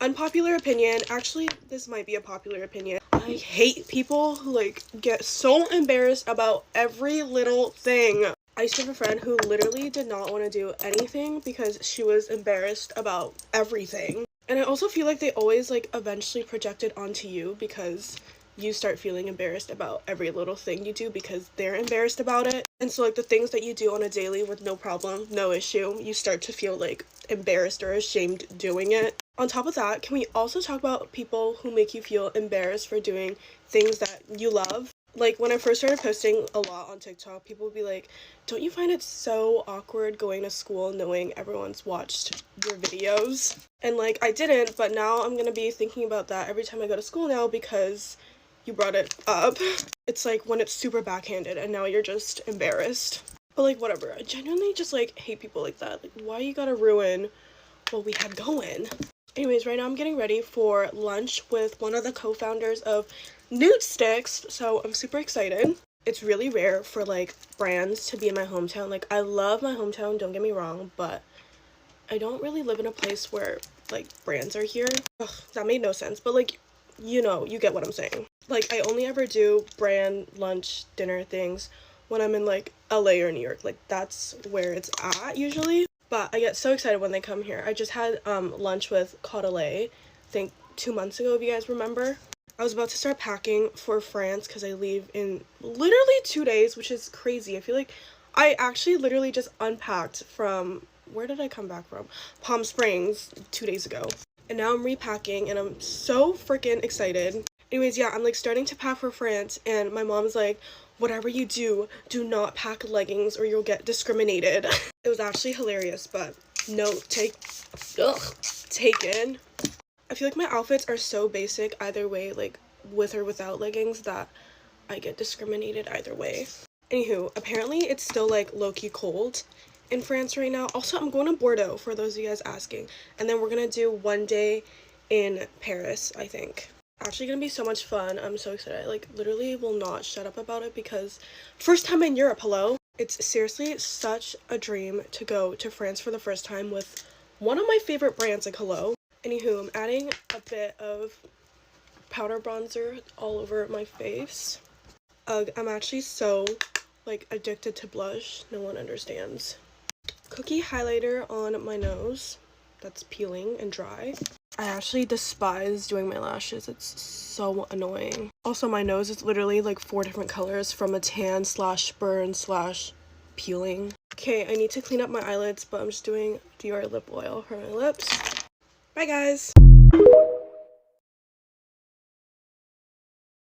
Unpopular opinion. Actually, this might be a popular opinion. I hate people who like get so embarrassed about every little thing. I used to have a friend who literally did not want to do anything because she was embarrassed about everything. And I also feel like they always like eventually project it onto you because you start feeling embarrassed about every little thing you do because they're embarrassed about it. And so like the things that you do on a daily with no problem, no issue, you start to feel like embarrassed or ashamed doing it. On top of that, can we also talk about people who make you feel embarrassed for doing things that you love? Like when I first started posting a lot on TikTok, people would be like, don't you find it so awkward going to school knowing everyone's watched your videos? And like I didn't, but now I'm gonna be thinking about that every time I go to school now because you brought it up. It's like when it's super backhanded and now you're just embarrassed. But like whatever, I genuinely just like hate people like that. Like why you gotta ruin what we had going? Anyways, right now I'm getting ready for lunch with one of the co-founders of Nude Sticks, so I'm super excited. It's really rare for like brands to be in my hometown. Like I love my hometown, don't get me wrong, but I don't really live in a place where like brands are here. Ugh, that made no sense, but like you know, you get what I'm saying. Like I only ever do brand lunch dinner things when I'm in like LA or New York. Like that's where it's at usually. But I get so excited when they come here. I just had lunch with Caudalet, I think 2 months ago, if you guys remember. I was about to start packing for France because I leave in literally 2 days, which is crazy. I feel like I actually literally just unpacked from, where did I come back from? Palm Springs 2 days ago. And now I'm repacking and I'm so freaking excited. Anyways, yeah, I'm like starting to pack for France and my mom's like, whatever you do, do not pack leggings or you'll get discriminated. It was actually hilarious, but note taken. I feel like my outfits are so basic either way, like with or without leggings, that I get discriminated either way. Anywho, apparently it's still like low-key cold in France right now. Also, I'm going to Bordeaux for those of you guys asking. And then we're gonna do one day in Paris, I think. Actually gonna be so much fun. I'm so excited. I like literally will not shut up about it because first time in Europe, hello. It's seriously such a dream to go to France for the first time with one of my favorite brands, like hello. Anywho, I'm adding a bit of powder bronzer all over my face. I'm actually so like addicted to blush, no one understands. Cookie highlighter on my nose that's peeling and dry. I actually despise doing my lashes. It's so annoying. Also, my nose is literally like 4 different colors from a tan slash burn slash peeling. Okay, I need to clean up my eyelids, but I'm just doing Dior lip oil for my lips. Bye, guys.